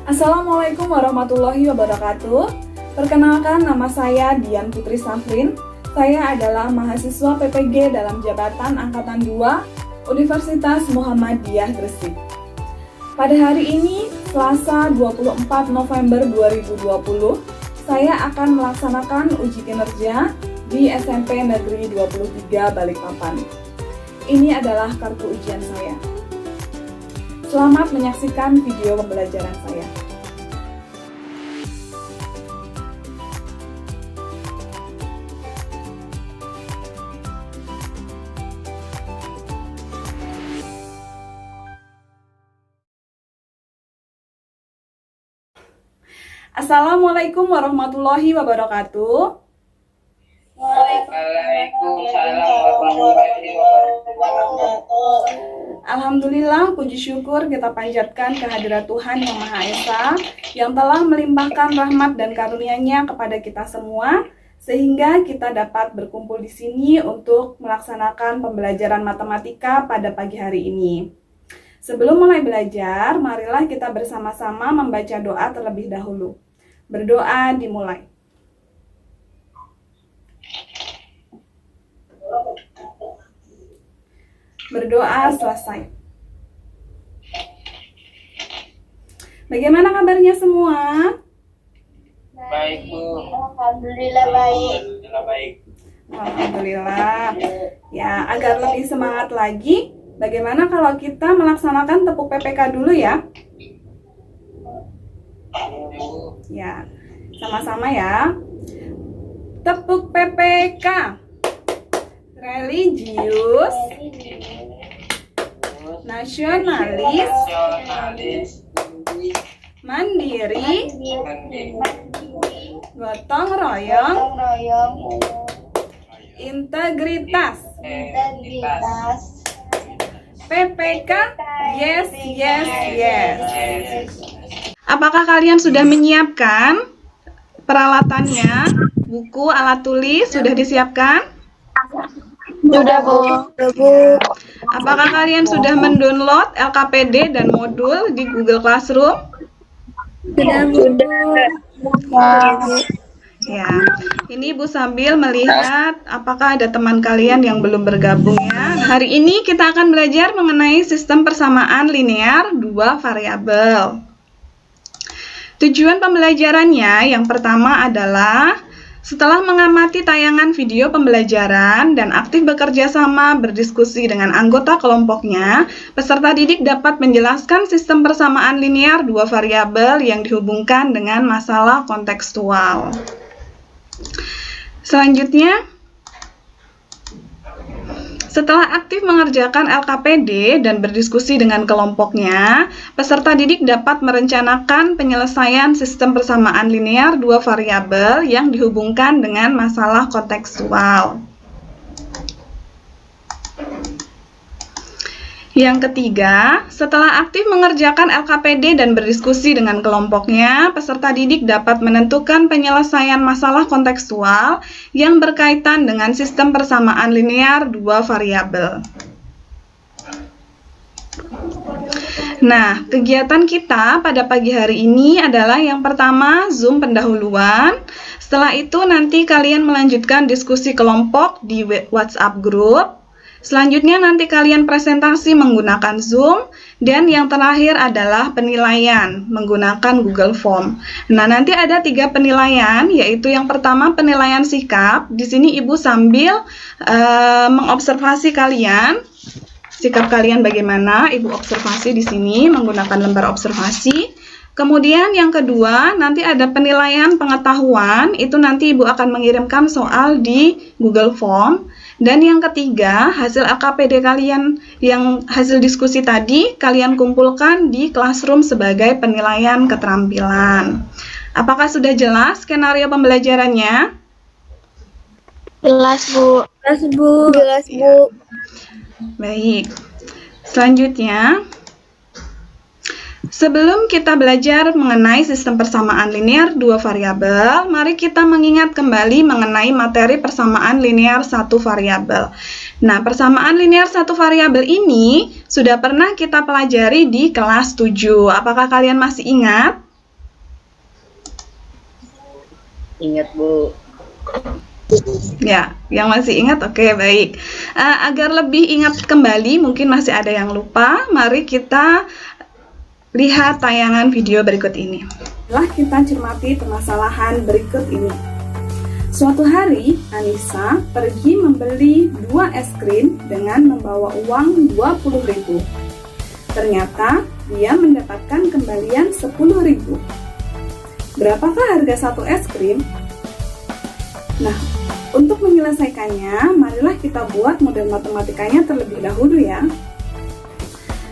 Assalamualaikum warahmatullahi wabarakatuh. Perkenalkan, nama saya Dian Putri Safrin. Saya adalah mahasiswa PPG dalam jabatan Angkatan 2 Universitas Muhammadiyah Gresik. Pada hari ini, Selasa 24 November 2020, saya akan melaksanakan uji kinerja di SMP Negeri 23 Balikpapan. Ini adalah kartu ujian saya. Selamat menyaksikan video pembelajaran saya. Assalamualaikum warahmatullahi wabarakatuh. Waalaikumsalam warahmatullahi wabarakatuh. Alhamdulillah, puji syukur kita panjatkan kehadirat Tuhan Yang Maha Esa yang telah melimpahkan rahmat dan karunia-Nya kepada kita semua sehingga kita dapat berkumpul di sini untuk melaksanakan pembelajaran matematika pada pagi hari ini. Sebelum mulai belajar, marilah kita bersama-sama membaca doa terlebih dahulu. Berdoa dimulai. Berdoa selesai. Bagaimana kabarnya semua? Baik, Bu. Alhamdulillah baik. Alhamdulillah baik. Alhamdulillah. Ya, agar lebih semangat lagi, bagaimana kalau kita melaksanakan tepuk PPK dulu ya? Ya, sama-sama ya. Tepuk PPK. Religius, nasionalis, mandiri, gotong royong, integritas. PPK, yes, yes, yes. Apakah kalian sudah menyiapkan peralatannya? Buku, alat tulis sudah disiapkan? Sudah, Bu. Apakah kalian sudah mendownload LKPD dan modul di Google Classroom? Sudah. Ya, ini Ibu sambil melihat apakah ada teman kalian yang belum bergabung ya. Hari ini kita akan belajar mengenai sistem persamaan linear dua variabel. Tujuan pembelajarannya yang pertama adalah setelah mengamati tayangan video pembelajaran dan aktif bekerja sama berdiskusi dengan anggota kelompoknya, peserta didik dapat menjelaskan sistem persamaan linear dua variabel yang dihubungkan dengan masalah kontekstual. Selanjutnya, setelah aktif mengerjakan LKPD dan berdiskusi dengan kelompoknya, peserta didik dapat merencanakan penyelesaian sistem persamaan linear dua variabel yang dihubungkan dengan masalah kontekstual. Yang ketiga, setelah aktif mengerjakan LKPD dan berdiskusi dengan kelompoknya, peserta didik dapat menentukan penyelesaian masalah kontekstual yang berkaitan dengan sistem persamaan linear dua variabel. Nah, kegiatan kita pada pagi hari ini adalah yang pertama, Zoom pendahuluan. Setelah itu nanti kalian melanjutkan diskusi kelompok di WhatsApp group. Selanjutnya nanti kalian presentasi menggunakan Zoom, dan yang terakhir adalah penilaian menggunakan Google Form. Nah, nanti ada 3 penilaian, yaitu yang pertama penilaian sikap. Di sini Ibu sambil mengobservasi kalian, sikap kalian bagaimana, Ibu observasi di sini menggunakan lembar observasi. Kemudian yang kedua, nanti ada penilaian pengetahuan, itu nanti Ibu akan mengirimkan soal di Google Form. Dan yang ketiga, hasil LKPD kalian yang hasil diskusi tadi, kalian kumpulkan di Classroom sebagai penilaian keterampilan. Apakah sudah jelas skenario pembelajarannya? Jelas, Bu. Jelas, Bu. Jelas, Bu. Baik. Selanjutnya, sebelum kita belajar mengenai sistem persamaan linear dua variabel, mari kita mengingat kembali mengenai materi persamaan linear satu variabel. Nah, persamaan linear satu variabel ini sudah pernah kita pelajari di kelas 7. Apakah kalian masih ingat? Ingat, Bu. Ya, yang masih ingat, oke, baik. Agar lebih ingat kembali, mungkin masih ada yang lupa, mari kita lihat tayangan video berikut ini. Setelah kita cermati permasalahan berikut ini. Suatu hari, Anissa pergi membeli 2 es krim dengan membawa uang 20.000. Ternyata, dia mendapatkan kembalian 10.000. Berapakah harga 1 es krim? Nah, untuk menyelesaikannya, marilah kita buat model matematikanya terlebih dahulu ya.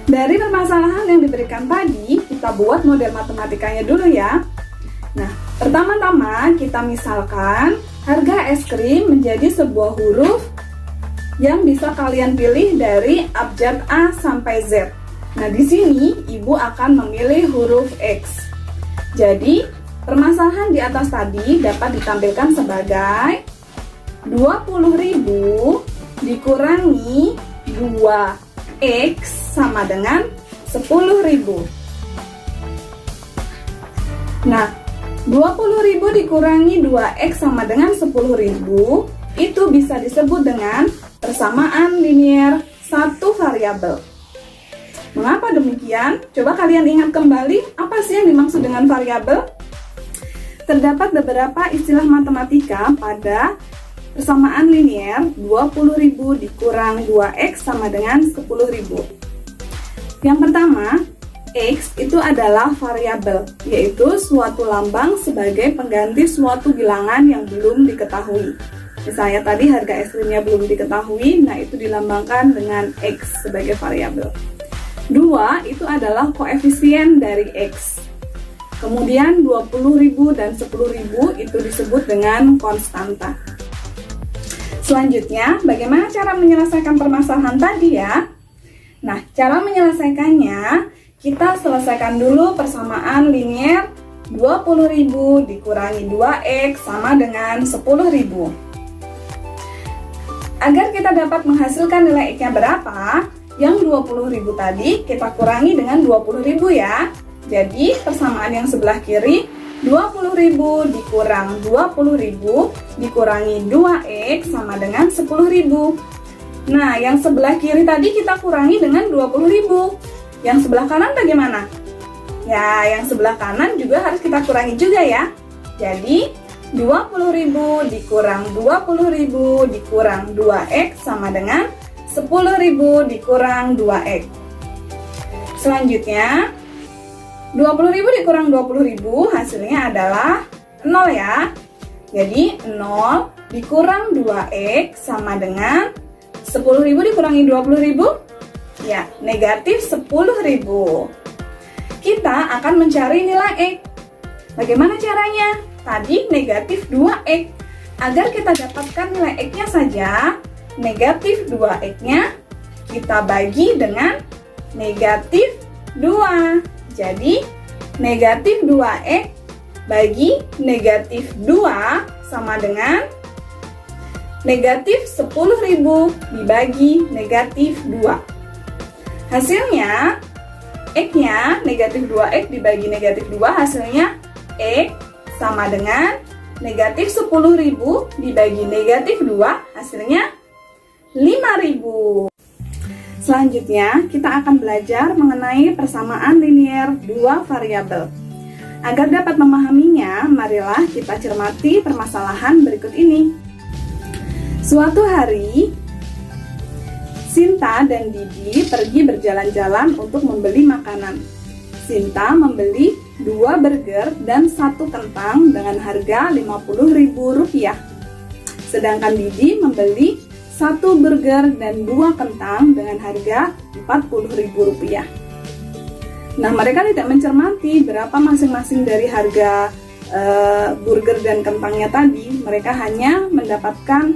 Dari permasalahan yang diberikan tadi, kita buat model matematikanya dulu ya. Nah, pertama-tama kita misalkan harga es krim menjadi sebuah huruf yang bisa kalian pilih dari abjad A sampai Z. Nah, di sini Ibu akan memilih huruf X. Jadi, permasalahan di atas tadi dapat ditampilkan sebagai 20.000 dikurangi 2X sama dengan 10.000. Nah, 20.000 dikurangi 2X sama dengan 10.000 itu bisa disebut dengan persamaan linier satu variabel. Mengapa demikian? Coba kalian ingat kembali, apa sih yang dimaksud dengan variabel? Terdapat beberapa istilah matematika pada persamaan linier 20.000 dikurang 2X sama dengan 10.000. Yang pertama, X itu adalah variabel, yaitu suatu lambang sebagai pengganti suatu bilangan yang belum diketahui. Misalnya tadi harga es krimnya belum diketahui, nah itu dilambangkan dengan X sebagai variabel. 2 itu adalah koefisien dari X. Kemudian 20.000 dan 10.000 itu disebut dengan konstanta. Selanjutnya, bagaimana cara menyelesaikan permasalahan tadi ya? Nah, cara menyelesaikannya, kita selesaikan dulu persamaan linier 20.000 dikurangi 2X sama dengan 10.000. Agar kita dapat menghasilkan nilai X-nya berapa, yang 20.000 tadi kita kurangi dengan 20.000 ya. Jadi, persamaan yang sebelah kiri 20.000 dikurang 20.000 dikurangi 2X sama dengan 10.000. Nah, yang sebelah kiri tadi kita kurangi dengan 20.000. Yang sebelah kanan bagaimana? Ya, yang sebelah kanan juga harus kita kurangi juga ya. Jadi, 20.000 dikurang 20.000 dikurang 2X sama dengan 10.000 dikurang 2X. Selanjutnya, 20.000 dikurang 20.000 hasilnya adalah 0 ya. Jadi 0 dikurang 2X sama dengan 10.000 dikurangi 20.000, ya negatif 10.000. Kita akan mencari nilai X. Bagaimana caranya? Tadi negatif 2X. Agar kita dapatkan nilai X-nya saja, negatif 2X-nya kita bagi dengan negatif 2. Jadi, negatif 2X bagi negatif 2 sama dengan negatif 10.000 dibagi negatif 2. Hasilnya, X-nya negatif 2X dibagi negatif 2, hasilnya X sama dengan negatif 10.000 dibagi negatif 2, hasilnya 5.000. Selanjutnya, kita akan belajar mengenai persamaan linier 2 variabel. Agar dapat memahaminya, marilah kita cermati permasalahan berikut ini. Suatu hari, Sinta dan Didi pergi berjalan-jalan untuk membeli makanan. Sinta membeli 2 burger dan 1 kentang dengan harga Rp50.000. Sedangkan Didi membeli 1 burger dan 2 kentang dengan harga Rp40.000. Nah, mereka tidak mencermati berapa masing-masing dari harga burger dan kentangnya tadi. Mereka hanya mendapatkan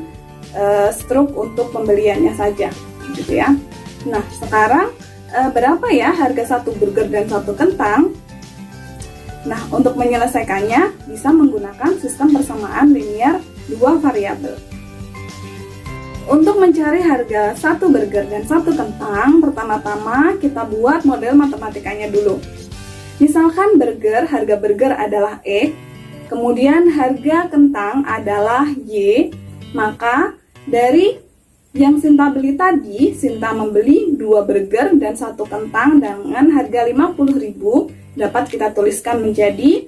struk untuk pembeliannya saja, gitu ya. Nah, sekarang berapa ya harga 1 burger dan 1 kentang? Nah, untuk menyelesaikannya bisa menggunakan sistem persamaan linier 2 variabel. Untuk mencari harga 1 burger dan 1 kentang, pertama-tama kita buat model matematikanya dulu. Misalkan harga burger adalah X, Kemudian harga kentang adalah Y, maka dari yang Sinta beli tadi, Sinta membeli 2 burger dan 1 kentang dengan harga 50.000, dapat kita tuliskan menjadi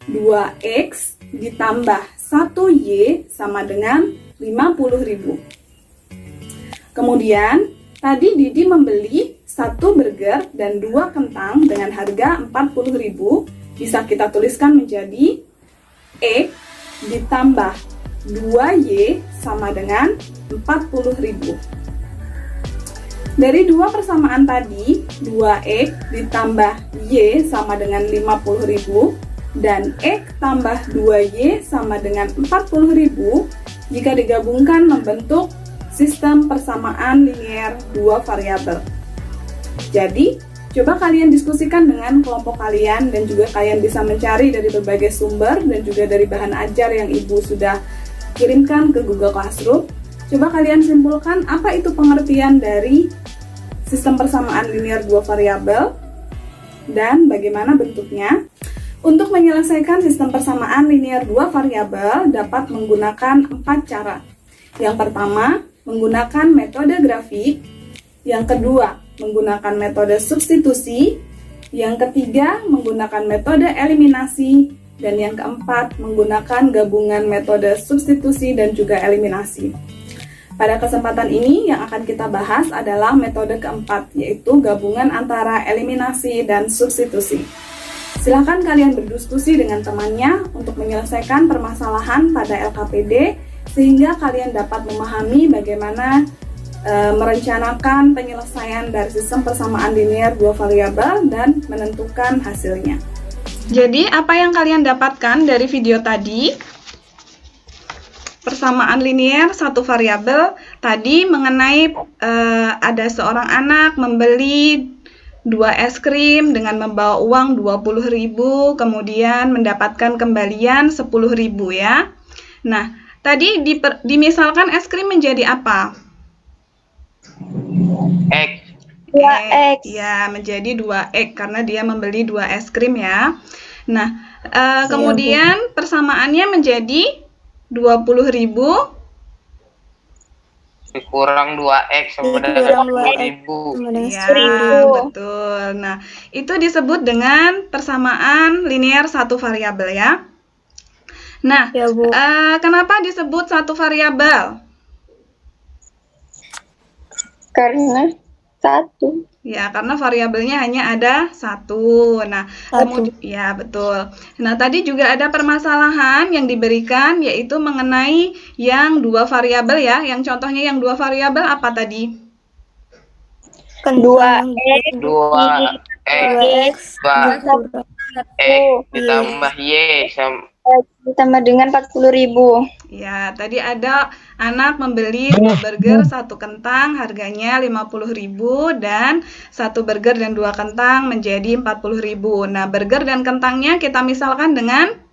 2X ditambah 1Y sama dengan 50.000. Kemudian, tadi Didi membeli 1 burger dan 2 kentang dengan harga 40.000, bisa kita tuliskan menjadi X ditambah 2Y sama dengan 40.000. Dari dua persamaan tadi, 2X ditambah Y sama dengan 50.000 dan X tambah 2Y sama dengan 40.000 jika digabungkan membentuk sistem persamaan linear 2 variabel. Jadi, coba kalian diskusikan dengan kelompok kalian dan juga kalian bisa mencari dari berbagai sumber dan juga dari bahan ajar yang Ibu sudah kirimkan ke Google Classroom. Coba kalian simpulkan apa itu pengertian dari sistem persamaan linear 2 variabel dan bagaimana bentuknya. Untuk menyelesaikan sistem persamaan linear 2 variabel dapat menggunakan 4 cara. Yang pertama, menggunakan metode grafik. Yang kedua, menggunakan metode substitusi. Yang ketiga, menggunakan metode eliminasi. Dan yang keempat, menggunakan gabungan metode substitusi dan juga eliminasi. Pada kesempatan ini yang akan kita bahas adalah metode keempat, yaitu gabungan antara eliminasi dan substitusi. Silakan kalian berdiskusi dengan temannya untuk menyelesaikan permasalahan pada LKPD sehingga kalian dapat memahami bagaimana merencanakan penyelesaian dari sistem persamaan linear 2 variabel dan menentukan hasilnya. Jadi, apa yang kalian dapatkan dari video tadi? Persamaan linear 1 variabel tadi mengenai ada seorang anak membeli 2 es krim dengan membawa uang 20.000, kemudian mendapatkan kembalian 10.000 ya. Nah, tadi dimisalkan es krim menjadi apa? X. 2X. Ya, menjadi 2X karena dia membeli 2 es krim ya. Nah, kemudian persamaannya menjadi 20.000 Kurang 2X sama dengan 10.000. Ya, betul. Nah, itu disebut dengan persamaan linear 1 variabel ya. Nah, Ya, Bu. Kenapa disebut 1 variabel? Karena 1. Ya, karena variabelnya hanya ada 1. Nah, ya betul. Nah, tadi juga ada permasalahan yang diberikan yaitu mengenai yang 2 variabel ya. Yang contohnya yang 2 variabel apa tadi? 2X. 2X ditambah Y sama Ditambah dengan 40.000. Ya, tadi ada anak membeli 2 burger, 1 kentang, harganya 50.000 dan 1 burger dan 2 kentang menjadi 40.000. Nah, burger dan kentangnya kita misalkan dengan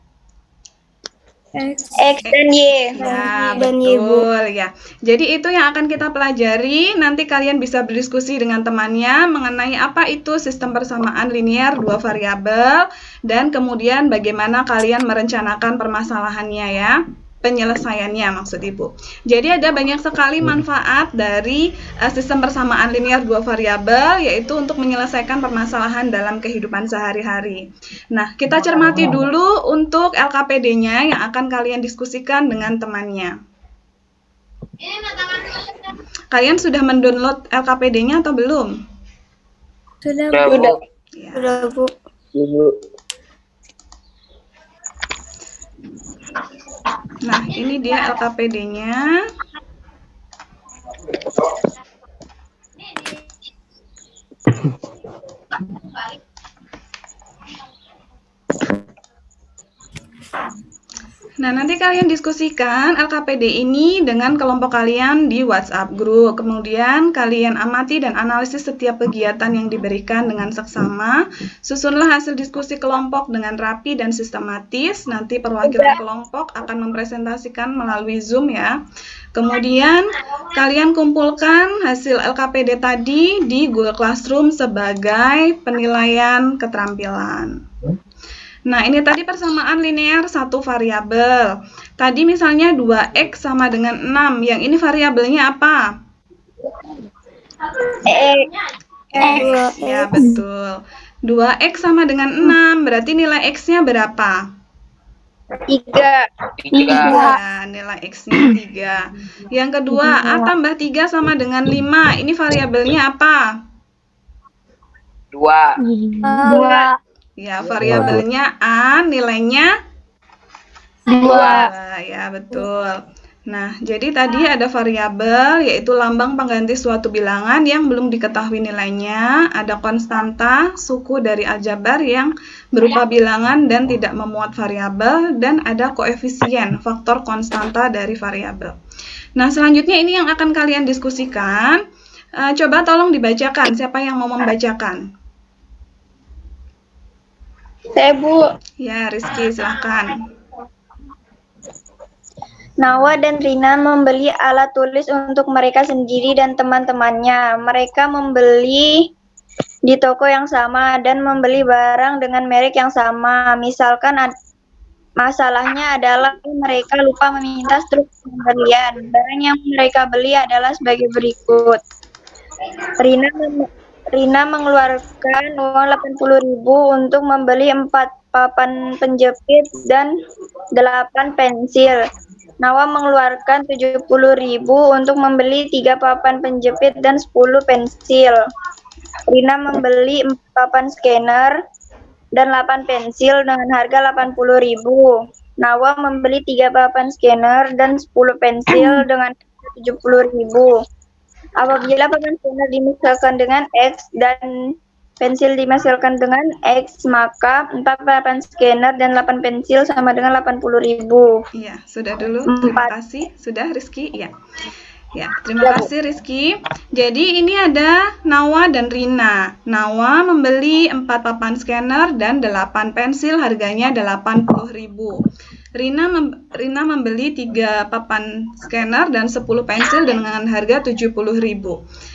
X dan Y. Ya, Dan Y, Bu. betul ya. Jadi itu yang akan kita pelajari. Nanti kalian bisa berdiskusi dengan temannya mengenai apa itu sistem persamaan linear 2 variabel dan kemudian bagaimana kalian merencanakan permasalahannya ya. Penyelesaiannya maksud Ibu. Jadi ada banyak sekali manfaat dari sistem persamaan linear 2 variabel yaitu untuk menyelesaikan permasalahan dalam kehidupan sehari-hari. Nah, kita cermati dulu untuk LKPD-nya yang akan kalian diskusikan dengan temannya. Kalian sudah mendownload LKPD-nya atau belum? Sudah, Bu. Ya. Sudah, Bu. Nah, ini dia LKPD-nya. Nah, nanti kalian diskusikan LKPD ini dengan kelompok kalian di WhatsApp group. Kemudian kalian amati dan analisis setiap kegiatan yang diberikan dengan seksama. Susunlah hasil diskusi kelompok dengan rapi dan sistematis. Nanti perwakilan kelompok akan mempresentasikan melalui Zoom ya. Kemudian kalian kumpulkan hasil LKPD tadi di Google Classroom sebagai penilaian keterampilan. Nah, ini tadi persamaan linear satu variabel. Tadi misalnya 2x sama dengan 6. Yang ini variabelnya apa? X. Ya, betul. 2x sama dengan 6. Berarti nilai x-nya berapa? 3. Ya, nilai x-nya 3. Yang kedua, A tambah 3 sama dengan 5. Ini variabelnya apa? 2. 2. Ya, variabelnya A, nilainya 2. Ya, betul. Nah, jadi tadi ada variabel, yaitu lambang pengganti suatu bilangan yang belum diketahui nilainya, ada konstanta, suku dari aljabar yang berupa bilangan dan tidak memuat variabel, dan ada koefisien, faktor konstanta dari variabel. Nah, selanjutnya ini yang akan kalian diskusikan. Coba tolong dibacakan, siapa yang mau membacakan? Saya, Bu. Ya, Rizky, silahkan. Nawa dan Rina membeli alat tulis untuk mereka sendiri dan teman-temannya. Mereka membeli di toko yang sama dan membeli barang dengan merek yang sama. Misalkan masalahnya adalah mereka lupa meminta struk pembelian. Barang yang mereka beli adalah sebagai berikut. Rina mengeluarkan uang 80.000 untuk membeli 4 papan penjepit dan 8 pensil. Nawa mengeluarkan 70.000 untuk membeli 3 papan penjepit dan 10 pensil. Rina membeli 4 papan scanner dan 8 pensil dengan harga 80.000. Nawa membeli 3 papan scanner dan 10 pensil dengan harga 70.000. Apabila papan scanner dimisalkan dengan X dan pensil dihasilkan dengan X, maka 4 papan scanner dan 8 pensil sama dengan 80.000. Iya, sudah dulu. Terima kasih. Sudah, Rizky? Iya. Ya, terima kasih Rizky. Jadi ini ada Nawa dan Rina. Nawa membeli 4 papan scanner dan 8 pensil, harganya 80.000. Rina membeli 3 papan scanner dan 10 pensil dengan harga 70.000.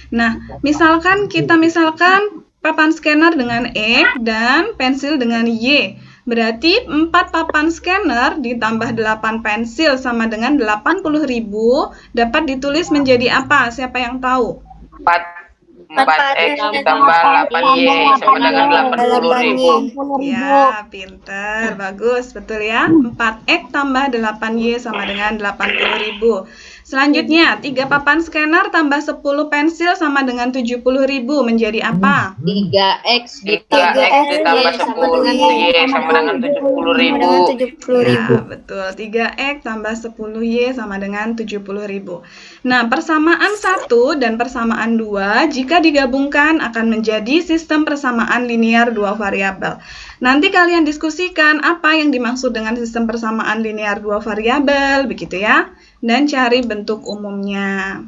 Nah, misalkan papan scanner dengan E dan pensil dengan Y. Berarti 4 papan scanner ditambah 8 pensil sama dengan 80.000 dapat ditulis menjadi apa? Siapa yang tahu? 4x ditambah 8y sama dengan 80.000. Ya, pinter, bagus, betul ya. 4x tambah 8y sama dengan 80.000. Selanjutnya, 3 papan scanner tambah 10 pensil sama dengan 70.000 menjadi apa? 3x ditambah 10y sama dengan 70.000. Ya, betul. 3x tambah 10y sama dengan 70.000. Nah, persamaan 1 dan persamaan 2 jika digabungkan akan menjadi sistem persamaan linear 2 variabel. Nanti kalian diskusikan apa yang dimaksud dengan sistem persamaan linear 2 variabel, begitu ya. Dan cari bentuk umumnya.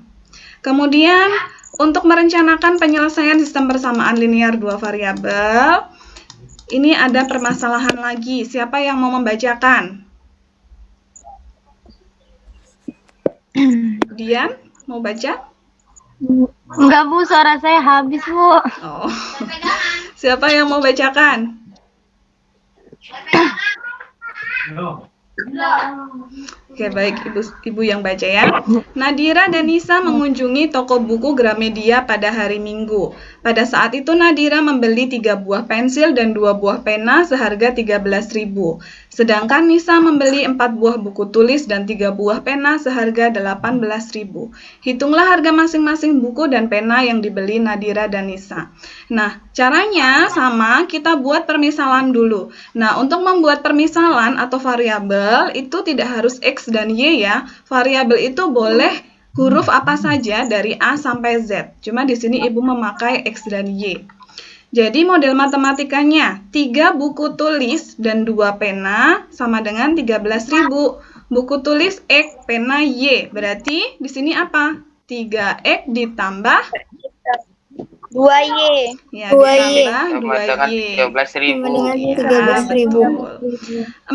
Kemudian, untuk merencanakan penyelesaian sistem persamaan linear 2 variabel, ini ada permasalahan lagi. Siapa yang mau membacakan? Dian, mau baca? Enggak, Bu, suara saya habis, Bu. Oh. Siapa yang mau bacakan? Oke, baik, Ibu yang baca ya. Nadira dan Nisa mengunjungi toko buku Gramedia pada hari Minggu. Pada saat itu Nadira membeli 3 buah pensil dan 2 buah pena seharga 13.000. Sedangkan Nisa membeli 4 buah buku tulis dan 3 buah pena seharga 18.000. Hitunglah harga masing-masing buku dan pena yang dibeli Nadira dan Nisa. Nah, caranya sama, kita buat permisalan dulu. Nah, untuk membuat permisalan atau variabel itu tidak harus X dan Y ya. Variabel itu boleh huruf apa saja dari A sampai Z. Cuma di sini Ibu memakai X dan Y. Jadi model matematikanya 3 buku tulis dan 2 pena sama dengan 13.000. Buku tulis X, pena Y. Berarti di sini apa? 3X ditambah 2Y. Ya, 2Y. ditambah 2Y. 13.000.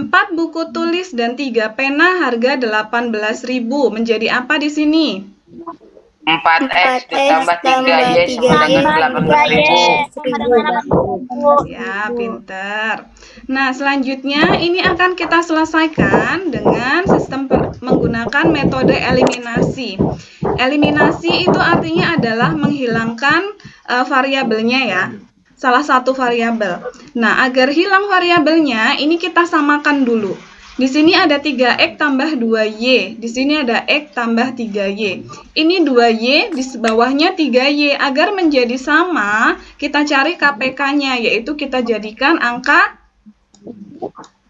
4 buku tulis dan 3 pena harga 18.000. Menjadi apa di sini? 4X ditambah 3Y sama dengan 18.000. Ya, pinter. Nah, selanjutnya ini akan kita selesaikan dengan sistem menggunakan metode eliminasi. Eliminasi itu artinya adalah menghilangkan variabelnya ya. Salah satu variabel. Nah, agar hilang variabelnya, ini kita samakan dulu. Di sini ada 3X tambah 2Y. Di sini ada X tambah 3Y. Ini 2Y, di bawahnya 3Y. Agar menjadi sama, kita cari KPK-nya, yaitu kita jadikan angka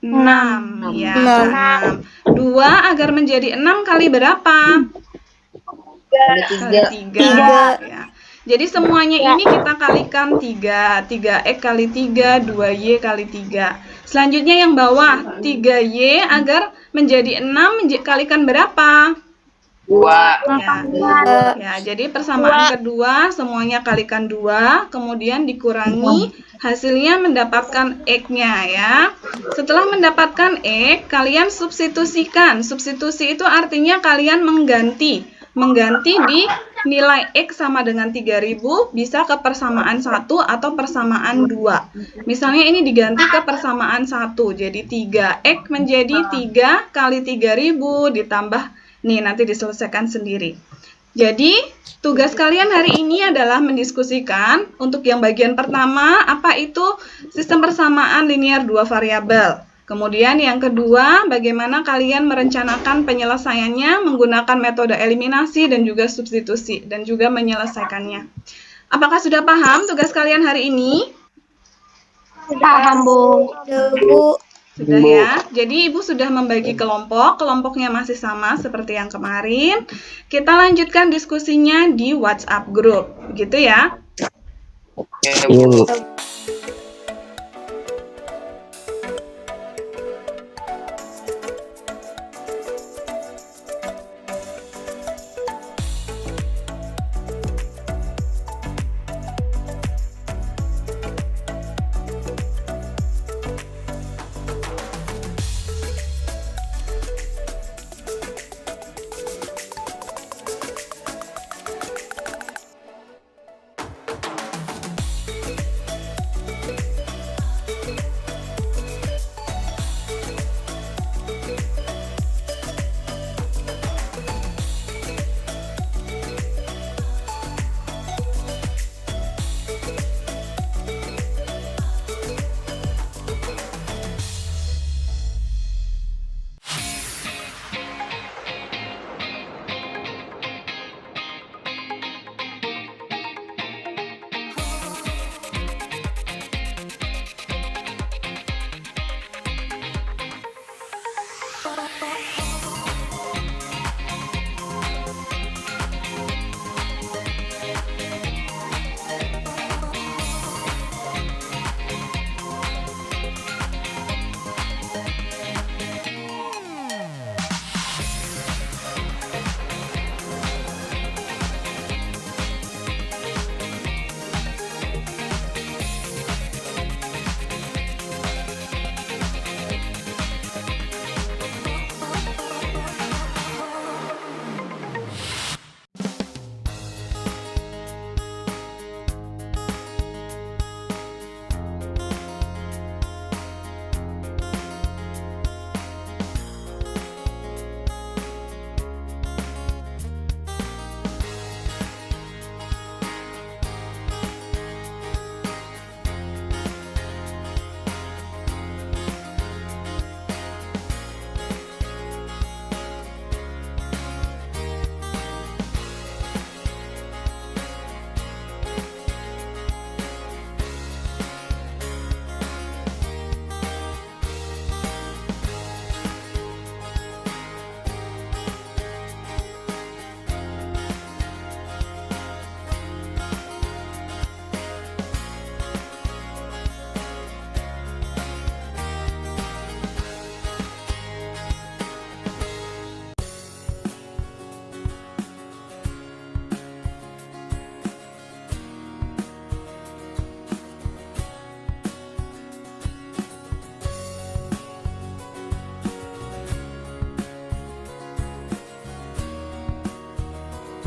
6. Ya, 6. 2 agar menjadi 6 kali berapa? Kali 3. Ya. Jadi semuanya ini kita kalikan 3. 3X kali 3, 2Y kali 3. Selanjutnya yang bawah, 3Y agar menjadi 6 kalikan berapa? 2. Ya, jadi persamaan kedua semuanya kalikan 2, kemudian dikurangi, hasilnya mendapatkan X-nya ya. Setelah mendapatkan X, kalian substitusikan. Substitusi itu artinya kalian mengganti di nilai X sama dengan 3000 bisa ke persamaan 1 atau persamaan 2. Misalnya ini diganti ke persamaan 1. Jadi 3X menjadi 3 kali 3000 ditambah, nih nanti diselesaikan sendiri. Jadi tugas kalian hari ini adalah mendiskusikan untuk yang bagian pertama apa itu sistem persamaan linear dua variabel. Kemudian yang kedua, bagaimana kalian merencanakan penyelesaiannya menggunakan metode eliminasi dan juga substitusi, dan juga menyelesaikannya. Apakah sudah paham tugas kalian hari ini? Paham, Bu. Sudah ya. Jadi Ibu sudah membagi kelompok, kelompoknya masih sama seperti yang kemarin. Kita lanjutkan diskusinya di WhatsApp group, gitu ya. Iya, Bu.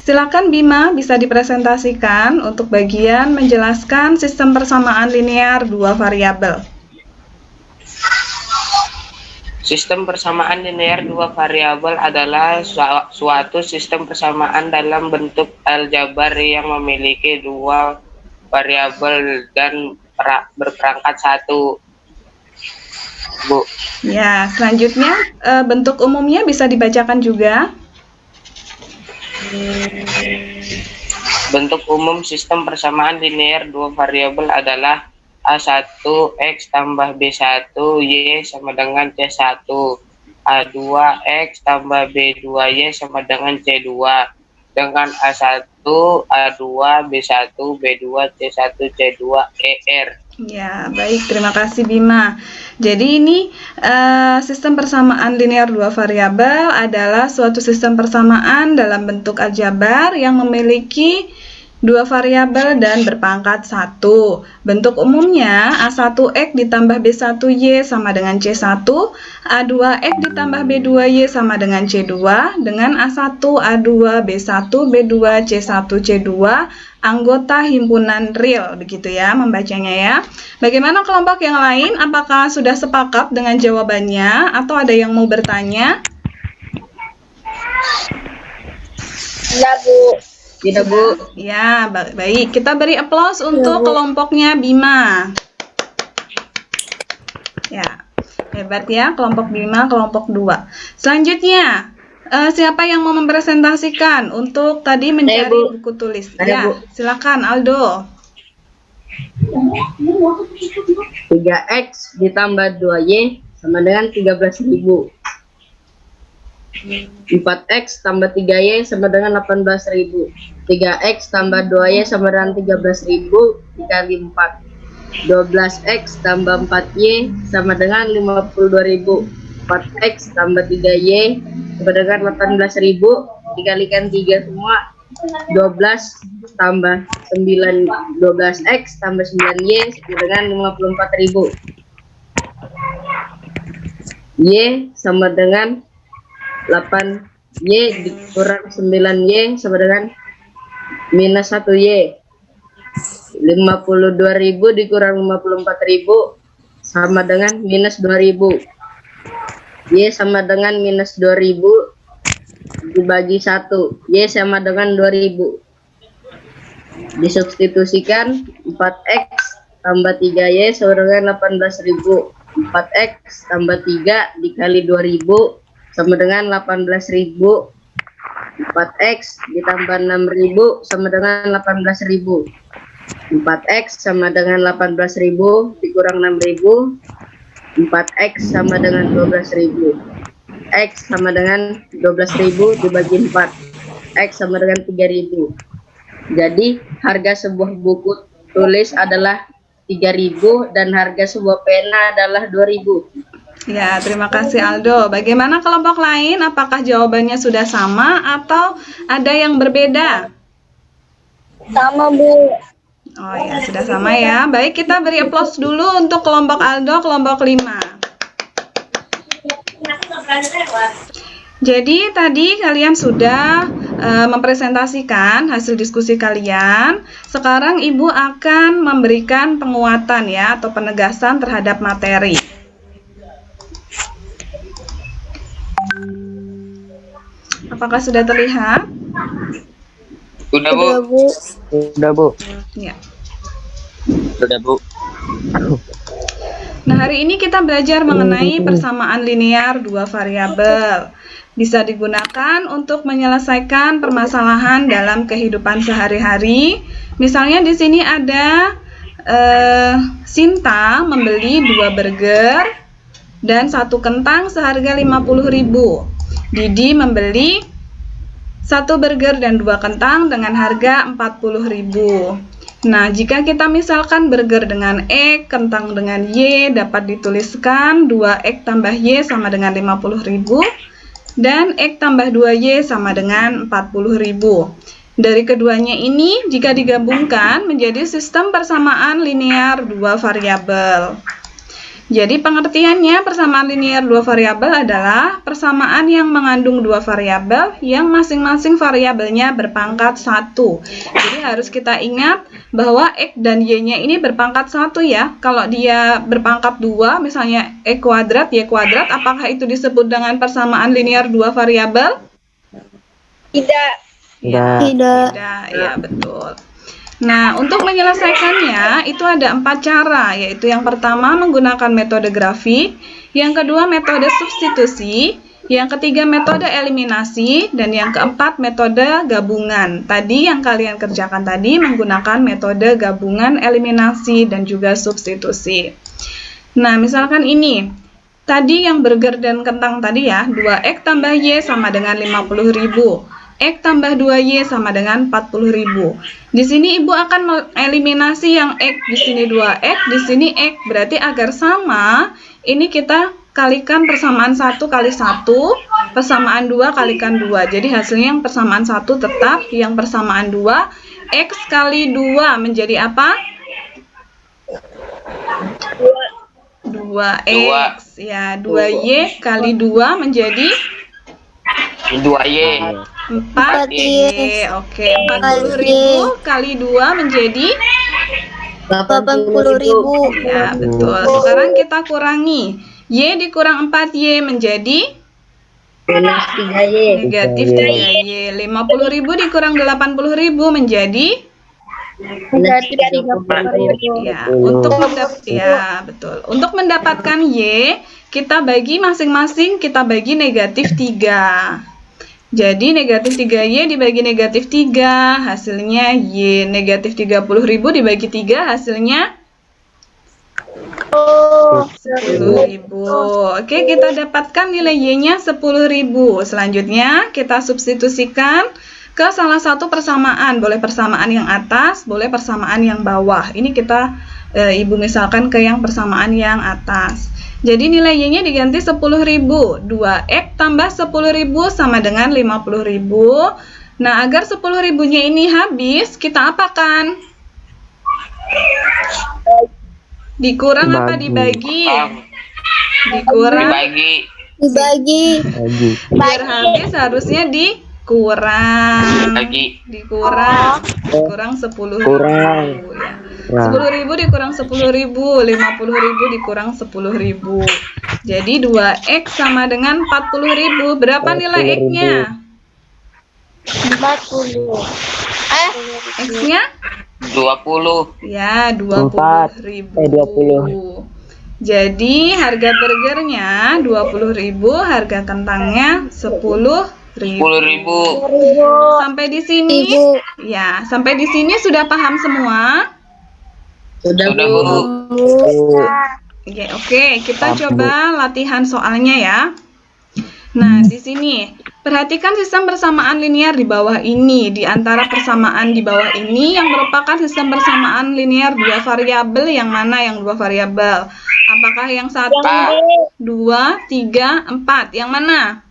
Silakan Bima, bisa dipresentasikan untuk bagian menjelaskan sistem persamaan linear dua variabel. Sistem persamaan linear dua variabel adalah suatu sistem persamaan dalam bentuk aljabar yang memiliki dua variabel dan berperangkat satu. Bu. Ya, selanjutnya bentuk umumnya bisa dibacakan juga. Bentuk umum sistem persamaan linear dua variabel adalah A1X tambah B1Y sama dengan C1, A2X tambah B2Y sama dengan C2, dengan A1, A2, B1, B2, C1, C2, ER. Ya, baik. Terima kasih Bima. Jadi ini sistem persamaan linear dua variabel adalah suatu sistem persamaan dalam bentuk aljabar yang memiliki dua variabel dan berpangkat 1. Bentuk umumnya A1X ditambah B1Y sama dengan C1, A2X ditambah B2Y sama dengan C2, dengan A1, A2, B1, B2, C1, C2, anggota himpunan real, begitu ya membacanya ya. Bagaimana kelompok yang lain? Apakah sudah sepakat dengan jawabannya atau ada yang mau bertanya? Ya, Bu. Tidak, Bu. Ya, baik. Kita beri aplaus untuk kelompoknya Bima. Ya, hebat ya kelompok Bima, kelompok 2. Selanjutnya, siapa yang mau mempresentasikan untuk tadi mencari buku tulis? Ya, silakan Aldo. 3X ditambah 2Y sama dengan 13.000. 4X tambah 3Y sama dengan 18.000. 3X tambah 2Y sama dengan 13.000 dikali 4. 12X tambah 4Y sama dengan 52.000. 4X tambah 3Y sama dengan 18.000 dikalikan 3 semua. 12 tambah 9, 12X tambah 9Y sama dengan 54.000. Y sama dengan 8Y dikurang 9Y sama dengan minus 1Y. 52.000 dikurang 54.000 sama dengan minus 2.000. Y sama dengan minus 2.000 dibagi 1. Y sama dengan 2.000. Disubstitusikan 4X tambah 3Y sama dengan 18.000. 4X tambah 3 dikali 2.000 sama dengan 18.000. 4X ditambah 6.000 sama dengan 18.000. 4X sama dengan 18.000 dikurang 6.000. 4X sama dengan 12.000. X sama dengan 12.000 dibagi 4. X sama dengan 3.000. Jadi harga sebuah buku tulis adalah 3.000 dan harga sebuah pena adalah 2.000. Ya, terima kasih Aldo. Bagaimana kelompok lain? Apakah jawabannya sudah sama atau ada yang berbeda? Sama, Bu. Oh ya, sudah sama ya. Baik, kita beri aplaus dulu untuk kelompok Aldo, kelompok 5. Jadi tadi kalian sudah mempresentasikan hasil diskusi kalian. Sekarang Ibu akan memberikan penguatan ya atau penegasan terhadap materi. Apakah sudah terlihat? Sudah, Bu. Sudah, Bu. Ya. Sudah, Bu. Nah, hari ini kita belajar mengenai persamaan linear dua variabel. Bisa digunakan untuk menyelesaikan permasalahan dalam kehidupan sehari-hari. Misalnya di sini ada Sinta membeli 2 burger dan 1 kentang seharga 50.000. Didi membeli 1 burger dan 2 kentang dengan harga 40.000. Nah, jika kita misalkan burger dengan X, kentang dengan Y, dapat dituliskan 2X tambah Y sama dengan 50.000 dan X tambah 2Y sama dengan 40.000. Dari keduanya ini, jika digabungkan menjadi sistem persamaan linear dua variabel. Jadi pengertiannya persamaan linear dua variabel adalah persamaan yang mengandung dua variabel yang masing-masing variabelnya berpangkat 1. Jadi harus kita ingat bahwa X dan Y-nya ini berpangkat 1 ya. Kalau dia berpangkat 2, misalnya X kuadrat, Y kuadrat, apakah itu disebut dengan persamaan linear dua variabel? Tidak. Ya, Tidak. tidak, ya betul. Nah, untuk menyelesaikannya itu ada 4 cara, yaitu yang pertama menggunakan metode grafik, yang kedua metode substitusi, yang ketiga metode eliminasi, dan yang keempat metode gabungan. Tadi yang kalian kerjakan tadi menggunakan metode gabungan, eliminasi, dan juga substitusi. Nah, misalkan ini, tadi yang burger dan kentang tadi ya, 2X tambah Y sama dengan 50.000. X tambah 2Y sama dengan 40.000. Di sini Ibu akan mengeliminasi yang X, di sini 2X, di sini X. Berarti agar sama, ini kita kalikan persamaan 1 kali 1, persamaan 2 kalikan 2. Jadi hasilnya yang persamaan 1 tetap, yang persamaan 2, X kali 2 menjadi apa? 2X. Ya, 2Y kali 2 menjadi 2Y. 4Y. Oke, 40.000 kali 2 menjadi 80.000. ya, betul. Sekarang kita kurangi. Y dikurang 4Y menjadi minus 3Y. negatif 3Y. 50.000 dikurang 80.000 menjadi Menjadi 30.000. ya, betul. Untuk mendapatkan Y, kita bagi masing-masing, kita bagi negatif 3. Jadi negatif 3Y dibagi negatif 3, hasilnya Y. Negatif 30.000 dibagi 3, hasilnya 10.000. Oke, kita dapatkan nilai Y-nya 10.000. Selanjutnya kita substitusikan ke salah satu persamaan. Boleh persamaan yang atas, boleh persamaan yang bawah. Ini kita Ibu misalkan ke yang persamaan yang atas. Jadi nilai Y-nya diganti 10.000. 2X tambah 10.000 sama dengan 50.000. Nah, agar 10.000-nya ini habis, kita apakan? Dikurang apa dibagi? Dikurang. Dibagi. Biar habis harusnya dikurang. Dikurang 10.000 ya. 10.000 dikurang 10.000, 50.000 dikurang 10.000. Jadi 2X sama dengan 40.000. Berapa nilai X-nya? 40. X-nya? 20. Ya, 20.000. Jadi harga burgernya 20.000, harga kentangnya 10.000. Sampai di sini? Ya, sampai di sini sudah paham semua? Sudah, Bu. Oke, kita coba latihan soalnya ya. Nah, di sini perhatikan sistem persamaan linear di bawah ini. Di antara persamaan di bawah ini yang merupakan sistem persamaan linear dua variabel, yang mana yang dua variabel? Apakah yang 1, 2, 3, 4? Yang mana?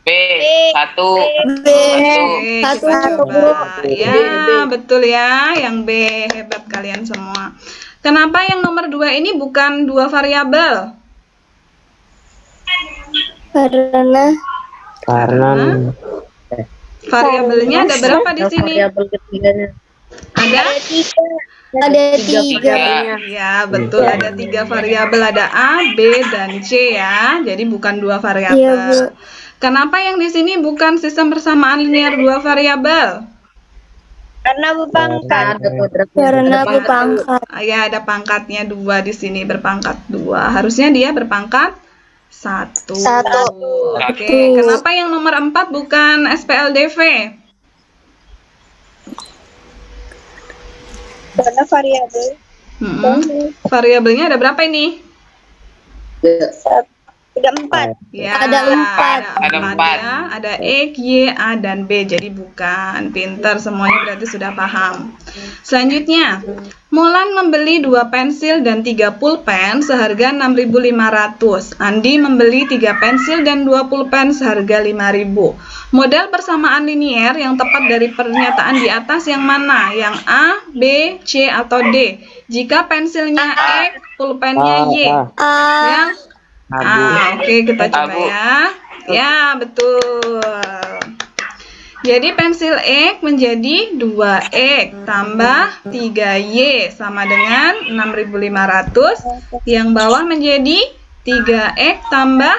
B. 1. Oke, kita coba. Ya, betul ya, yang B. Hebat kalian semua. Kenapa yang nomor 2 ini bukan dua variabel? Karena variabelnya ada berapa di sini? Variabel ketiganya. Ada 3. ya, betul, ada 3 variabel, ada A, B, dan C ya. Jadi bukan dua variabel. Iya, Bu. Kenapa yang di sini bukan sistem persamaan linear dua variabel? Karena berpangkat. Ada kuadratnya. Karena berpangkat. Ya, ada pangkatnya 2 di sini, berpangkat 2. Harusnya dia berpangkat 1. Oke, kenapa yang nomor 4 bukan SPLDV? Karena variabel. Variabelnya ada berapa ini? 34. Ya, Ada 4. Ada 4. ya. Ada X, Y, A, dan B. Jadi bukan. Pinter semuanya berarti sudah paham. Selanjutnya, Mulan membeli 2 pensil dan 3 pulpen seharga 6.500. Andi membeli 3 pensil dan 2 pulpen seharga 5.000. Model persamaan linier yang tepat dari pernyataan di atas yang mana? Yang A, B, C, atau D? Jika pensilnya X, pulpennya Y. Yang oke, kita coba ya. Ya, betul. Jadi pensil X menjadi 2X tambah 3Y sama dengan 6.500. Yang bawah menjadi 3X tambah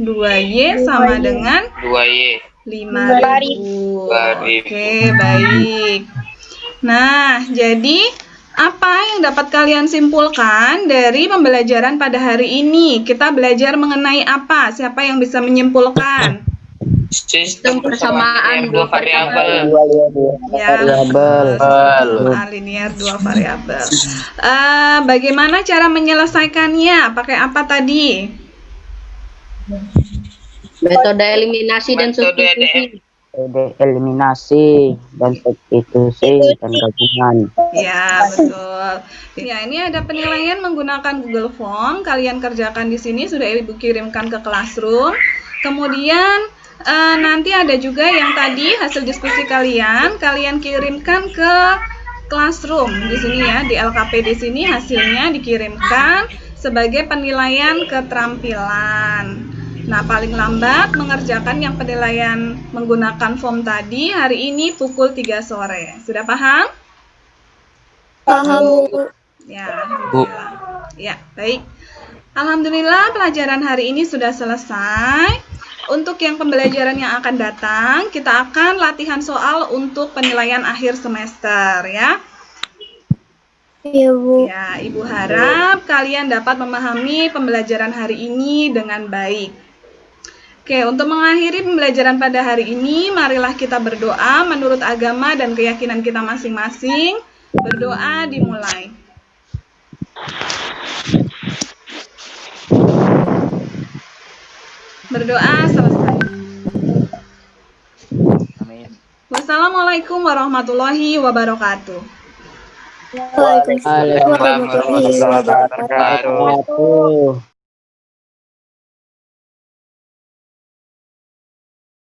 2Y sama dengan 2Y. 5.000. Oke, baik. Nah, jadi apa yang dapat kalian simpulkan dari pembelajaran pada hari ini? Kita belajar mengenai apa? Siapa yang bisa menyimpulkan? Sistem persamaan dua variabel. Ya, persamaan linear 2 variabel. Bagaimana cara menyelesaikannya? Pakai apa tadi? Metode eliminasi dan substitusi. Eliminasi dan substitusi dan gabungan. Ya, betul. Ya, ini ada penilaian menggunakan Google Form. Kalian kerjakan di sini, sudah Ibu kirimkan ke Classroom. Kemudian nanti ada juga yang tadi hasil diskusi kalian kirimkan ke Classroom di sini ya, di LKP di sini hasilnya dikirimkan sebagai penilaian keterampilan. Nah, paling lambat mengerjakan yang penilaian menggunakan form tadi hari ini pukul 3 sore. Sudah paham? Paham. Ya, alhamdulillah. Ya, baik. Alhamdulillah pelajaran hari ini sudah selesai. Untuk yang pembelajaran yang akan datang, kita akan latihan soal untuk penilaian akhir semester ya. Iya, Bu. Ya, Ibu harap kalian dapat memahami pembelajaran hari ini dengan baik. Oke, untuk mengakhiri pembelajaran pada hari ini, marilah kita berdoa menurut agama dan keyakinan kita masing-masing. Berdoa dimulai. Berdoa selesai. Amin. Wassalamualaikum warahmatullahi wabarakatuh. Waalaikumsalam warahmatullahi wabarakatuh. Wabarakatuh.